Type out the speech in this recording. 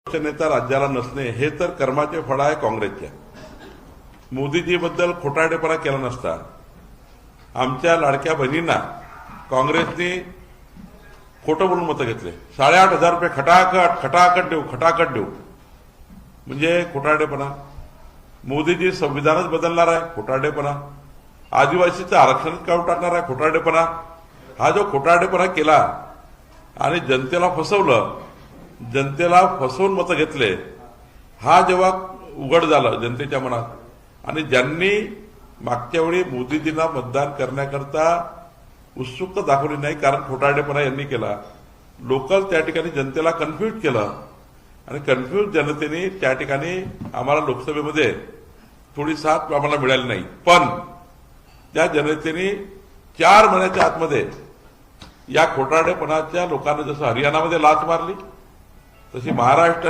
नेता राज्याला नसणे हे तर कर्माचे फळ आहे काँग्रेसच्या. मोदीजीबद्दल खोटारडेपणा केला नसता. आमच्या लाडक्या बहिणींना काँग्रेसने खोटं बोलून मतं घेतले. 8,500 रुपये खटाखट देऊ म्हणजे खोटारडेपणा. मोदीजी संविधानच बदलणार आहे, खोटारडेपणा. आदिवासीचं आरक्षणच काढून टाकणार आहे, खोटारडेपणा. हा जो खोटारडेपणा केला आणि जनतेला फसवलं, जनतेला फसवून मतं घेतले, हा जेव्हा उघड झालं जनतेच्या मनात आणि ज्यांनी मागच्या वेळी मोदीजींना मतदान करण्याकरता उत्सुकता दाखवली नाही, कारण खोटारडेपणा यांनी केला, लोकल त्या ठिकाणी जनतेला कन्फ्यूज केलं आणि कन्फ्यूज जनतेने त्या ठिकाणी आम्हाला लोकसभेमध्ये थोडी साथ आम्हाला मिळाली नाही. पण त्या जनतेने 4 महिन्याच्या आतमध्ये या खोटारडेपणाच्या लोकांना जसं हरियाणामध्ये लाच मारली तशी महाराष्ट्राने